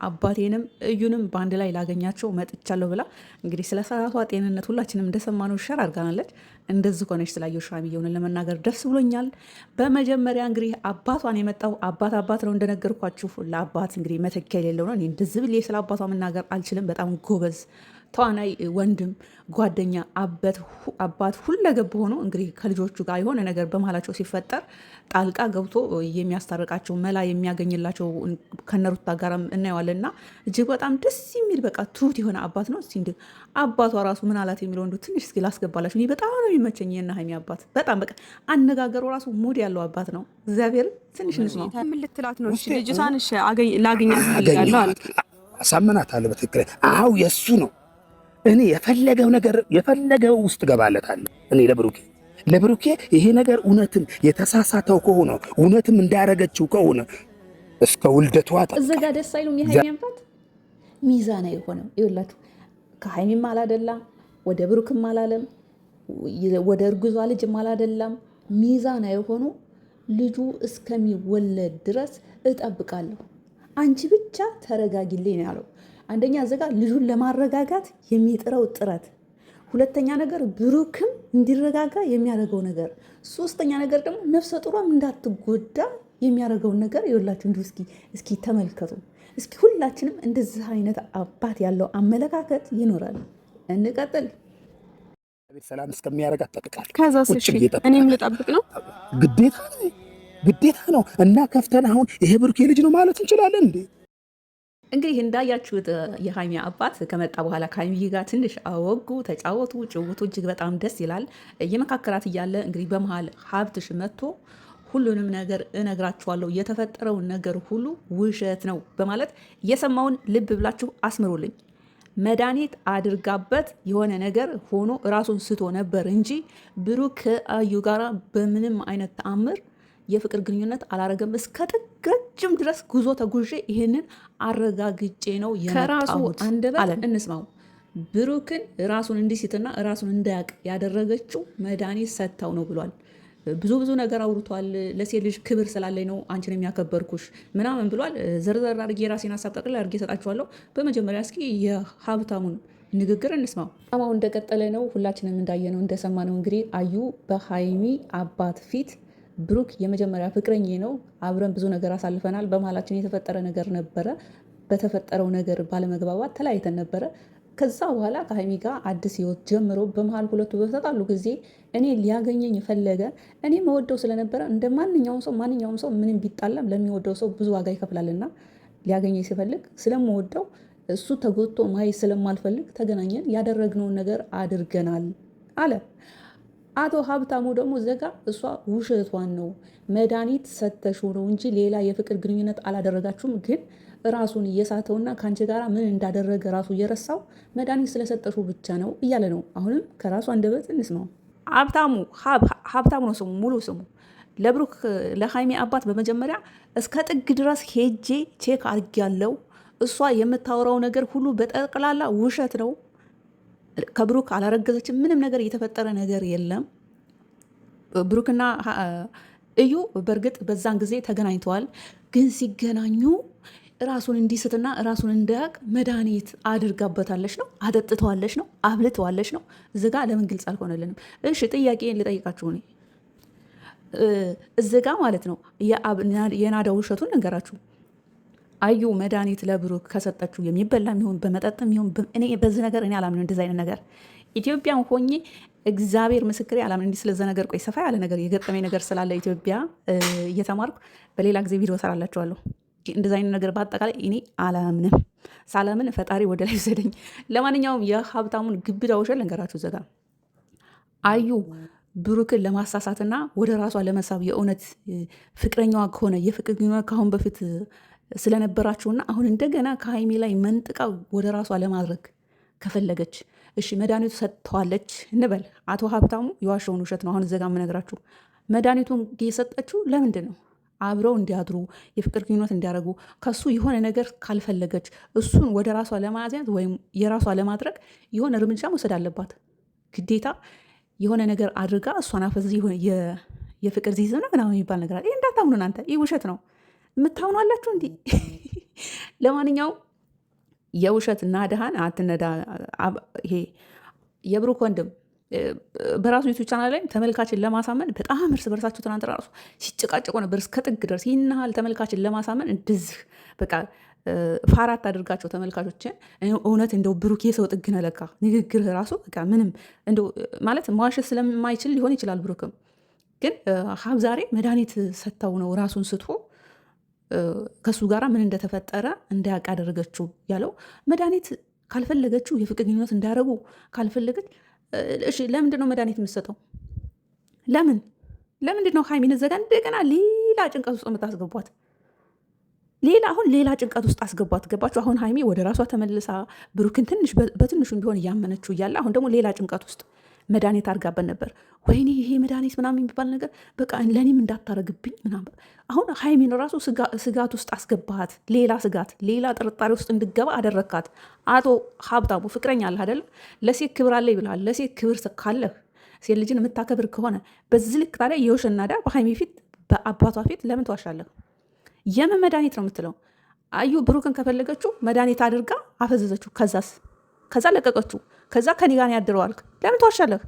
አባቴንም እዩንም በአንድ ላይ ላገኛቸው መጥቻለሁ ብላ እንግዲህ ስለ ሰራቷ ጤንነት ሁላችንም እንደሰማነው ሸር አድርጋናለች። እንደዚህ ከሆነች ስላየው ሻሚ የሆነ ለመናገር ደስ ብሎኛል። በመጀመሪያ እንግዲህ አባቷን የመጣው አባት ነው እንደነገርኳችሁ። ለአባት እንግዲህ መተኪያ የሌለው ነው። እኔ እንደዚህ ብዬ ስለ አባቷ መናገር አልችልም። በጣም ጎበዝ ተዋናይ፣ ወንድም፣ ጓደኛ፣ አባት ሁለገብ ሆኖ እንግዲህ ከልጆቹ ጋር የሆነ ነገር በመሀላቸው ሲፈጠር ጣልቃ ገብቶ የሚያስታርቃቸው መላ የሚያገኝላቸው ከነሩታ ጋር እናየዋለን እና እጅግ በጣም ደስ የሚል በቃ ትሁት የሆነ አባት ነው። እስኪ እንዲ አባቷ ራሱ ምን አላት የሚለው እንዱ ትንሽ እስኪ ላስገባላችሁ። እኔ በጣም ነው የሚመቸኝ የእነ ሀይሚ አባት። በጣም በቃ አነጋገሩ ራሱ ሙድ ያለው አባት ነው። እግዚአብሔርን ትንሽ እንስማው። ምን ልትላት ነው? ልጅቷን ላገኛት ፈልጋለሁ አለ። አሳምናታለሁ በትክክል። አዎ የእሱ ነው። እኔ የፈለገው ውስጥ ገባለታለሁ። እኔ ለብሩኬ ይሄ ነገር እውነትም የተሳሳተው ከሆነ እውነትም እንዳረገችው ከሆነ እስከ ውልደቷ እዚህ ጋር ደስ አይሉም። የሀይሚ አባት ሚዛና የሆነው ይኸውላችሁ፣ ከሀይሚም አላደላም፣ ወደ ብሩክም አላለም፣ ወደ እርጉዟ ልጅም አላደላም። ሚዛና የሆኑ ልጁ እስከሚወለድ ድረስ እጠብቃለሁ፣ አንቺ ብቻ ተረጋጊልኝ ነው ያለው። አንደኛ ዘጋ ልጁን ለማረጋጋት የሚጥረው ጥረት፣ ሁለተኛ ነገር ብሩክም እንዲረጋጋ የሚያደርገው ነገር፣ ሶስተኛ ነገር ደግሞ ነፍሰ ጡሯም እንዳትጎዳ የሚያደርገውን ነገር ይኸውላችሁ። እንዲሁ እስኪ ተመልከቱ። እስኪ ሁላችንም እንደዚህ አይነት አባት ያለው አመለካከት ይኖራል። እንቀጥል። ሰላም እስከሚያረጋት ጠብቃለሁ። ከዛ እኔም ልጠብቅ ነው፣ ግዴታ ነው። እና ከፍተን አሁን ይሄ ብሩኬ ልጅ ነው ማለት እንችላለን እንዴ? እንግዲህ እንዳያችሁት የሀይሚ አባት ከመጣ በኋላ ከሀይሚ ጋር ትንሽ አወጉ፣ ተጫወቱ። ጭውቱ እጅግ በጣም ደስ ይላል። እየመካከራት እያለ እንግዲህ በመሀል ሀብትሽ መጥቶ ሁሉንም ነገር እነግራችኋለሁ፣ የተፈጠረውን ነገር ሁሉ ውሸት ነው በማለት የሰማውን ልብ ብላችሁ አስምሩልኝ። መድኃኒት አድርጋበት የሆነ ነገር ሆኖ ራሱን ስቶ ነበር እንጂ ብሩክ ከአዩ ጋር በምንም አይነት ተአምር የፍቅር ግንኙነት አላረገም። እስከ ጥግ ረጅም ድረስ ጉዞ ተጉዤ ይህንን አረጋግጬ ነው የመጣሁት አለን። እንስማው። ብሩክን ራሱን እንዲስትና ራሱን እንዳያቅ ያደረገችው መድኃኒት ሰጥታው ነው ብሏል። ብዙ ነገር አውርቷል። ለሴት ልጅ ክብር ስላለኝ ነው አንቺን የሚያከበርኩሽ ምናምን ብሏል። ዘርዘር አድርጌ የራሴን ሀሳብ ጠቅልል አድርጌ እሰጣችኋለሁ። በመጀመሪያ እስኪ የሀብታሙን ንግግር እንስማው። ድራማው እንደቀጠለ ነው። ሁላችንም እንዳየነው እንደሰማነው እንግዲህ አዩ በሀይሚ አባት ፊት ብሩክ የመጀመሪያ ፍቅረኛ ነው፣ አብረን ብዙ ነገር አሳልፈናል፣ በመሀላችን የተፈጠረ ነገር ነበረ፣ በተፈጠረው ነገር ባለመግባባት ተለያይተን ነበረ። ከዛ በኋላ ከሀይሚ ጋር አዲስ ህይወት ጀምሮ በመሀል ሁለቱ በተጣሉ ጊዜ እኔ ሊያገኘኝ ፈለገ። እኔ መወደው ስለነበረ እንደ ማንኛውም ሰው ምንም ቢጣላም ለሚወደው ሰው ብዙ ዋጋ ይከፍላልና ሊያገኘኝ ሲፈልግ ስለምወደው እሱ ተጎድቶ ማየት ስለማልፈልግ ተገናኘን፣ ያደረግነውን ነገር አድርገናል አለ። አቶ ሀብታሙ ደግሞ ዘጋ እሷ ውሸቷን ነው፣ መድኃኒት ሰተሽው ነው እንጂ ሌላ የፍቅር ግንኙነት አላደረጋችሁም። ግን ራሱን እየሳተውና ከአንቺ ጋር ምን እንዳደረገ ራሱ እየረሳው መድኃኒት ስለሰጠሽው ብቻ ነው እያለ ነው። አሁንም ከራሱ አንደበት እንስማው። ሀብታሙ ነው ስሙ፣ ሙሉ ስሙ። ለብሩክ ለሀይሚ አባት በመጀመሪያ እስከ ጥግ ድረስ ሄጄ ቼክ አድርጊያለሁ። እሷ የምታወራው ነገር ሁሉ በጠቅላላ ውሸት ነው። ከብሩክ አላረገዘችም። ምንም ነገር እየተፈጠረ ነገር የለም። ብሩክና እዩ በእርግጥ በዛን ጊዜ ተገናኝተዋል። ግን ሲገናኙ ራሱን እንዲስትና ራሱን እንዳያቅ መድኃኒት አድርጋበታለች ነው፣ አጠጥተዋለች ነው፣ አብልተዋለች ነው። እዚጋ ለምን ግልጽ አልሆነልንም? እሺ ጥያቄን ልጠይቃችሁ እኔ እዚጋ ማለት ነው የናዳ ውሸቱን ነገራችሁ። አዩ መድኃኒት ለብሩክ ከሰጠችው የሚበላ የሚሆን በመጠጥም ይሁን እኔ በዚህ ነገር እኔ አላምን። እንደዚህ አይነት ነገር ኢትዮጵያን ሆኜ እግዚአብሔር ምስክሬ አላምን። እንዲህ ስለዛ ነገር ቆይ ሰፋ ያለ ነገር የገጠመኝ ነገር ስላለ ኢትዮጵያ እየተማርኩ በሌላ ጊዜ ቪዲዮ ሰራላችኋለሁ። እንደዚህ አይነት ነገር በአጠቃላይ እኔ አላምንም። ሳላምን ፈጣሪ ወደ ላይ ወሰደኝ። ለማንኛውም የሀብታሙን ግብዳ ውሸት ልንገራችሁ። ዘጋ አዩ ብሩክን ለማሳሳትና ወደ ራሷ ለመሳብ የእውነት ፍቅረኛዋ ከሆነ የፍቅር ግንኙነት ካሁን በፊት ስለነበራችሁና አሁን እንደገና ከሀይሚ ላይ መንጥቃ ወደ ራሷ ለማድረግ ከፈለገች እሺ መድኃኒቱ ሰጥተዋለች እንበል። አቶ ሀብታሙ የዋሸውን ውሸት ነው አሁን እዘጋ የምነግራችሁ። መድኃኒቱን የሰጠችው ለምንድን ነው? አብረው እንዲያድሩ የፍቅር ግንኙነት እንዲያደርጉ ከሱ የሆነ ነገር ካልፈለገች እሱን ወደ ራሷ ለማያዝ ወይም የራሷ ለማድረግ የሆነ እርምጃ መውሰድ አለባት ግዴታ። የሆነ ነገር አድርጋ እሷን አፈዝ የፍቅር ዚዝ ነው ምናምን የሚባል ነገር አለ። ይህ እንዳታምኑ እናንተ፣ ይህ ውሸት ነው። የምታምኑ አላችሁ እንዲህ። ለማንኛውም የውሸት ናድሃን አትነዳ። ይሄ የብሩክ ወንድም በራሱ ዩቱብ ቻናል ላይ ተመልካችን ለማሳመን በጣም እርስ በርሳቸው ትናንት ራሱ ሲጨቃጨቁ ነበር እስከ ጥግ ድረስ። ይህናል ተመልካችን ለማሳመን እንደዚህ በቃ ፋራት አድርጋቸው ተመልካቾችን። እውነት እንደው ብሩክ የሰው ጥግ ነለካ ንግግር ራሱ በቃ ምንም እንደው ማለት መዋሸት ስለማይችል ሊሆን ይችላል። ብሩክም ግን ሀብ ዛሬ መድኃኒት ሰጥተው ነው ራሱን ስቶ ከሱ ጋር ምን እንደተፈጠረ እንዳያውቅ ያደረገችው ያለው። መድኃኒት ካልፈለገችው የፍቅር ግንኙነት እንዳያደርጉ ካልፈለገች እሺ፣ ለምንድን ነው መድኃኒት የምትሰጠው? ለምንድን ነው ሀይሚን ዘጋ እንደገና ሌላ ጭንቀት ውስጥ የምታስገቧት? አሁን ሌላ ጭንቀት ውስጥ አስገቧት። ገባችሁ? አሁን ሀይሚ ወደ ራሷ ተመልሳ ብሩክን ትንሽ በትንሹም ቢሆን እያመነችው እያለ አሁን ደግሞ ሌላ ጭንቀት ውስጥ መድኃኒት አድርጋበት ነበር። ወይኔ ይሄ መድኃኒት ምናምን የሚባል ነገር በቃ ለእኔም እንዳታረግብኝ ምናምን። አሁን ሀይሚን ራሱ ስጋት ውስጥ አስገባሃት። ሌላ ስጋት፣ ሌላ ጥርጣሬ ውስጥ እንድገባ አደረግካት። አቶ ሀብታሙ ፍቅረኛ አለህ አይደለ? ለሴት ክብር አለኝ ብለሃል። ለሴት ክብር ካለህ ሴት ልጅን የምታከብር ከሆነ በዚህ ልክ ታዲያ የውሸት ናዳ በሀይሚ ፊት በአባቷ ፊት ለምን ትዋሻለህ? የምን መድኃኒት ነው የምትለው? አዩ ብሩክን ከፈለገችው መድኃኒት አድርጋ አፈዘዘችው። ከዛ ለቀቀችው። ከዛ ከኔ ጋር ያድረዋል። ለምን ትዋሻለህ?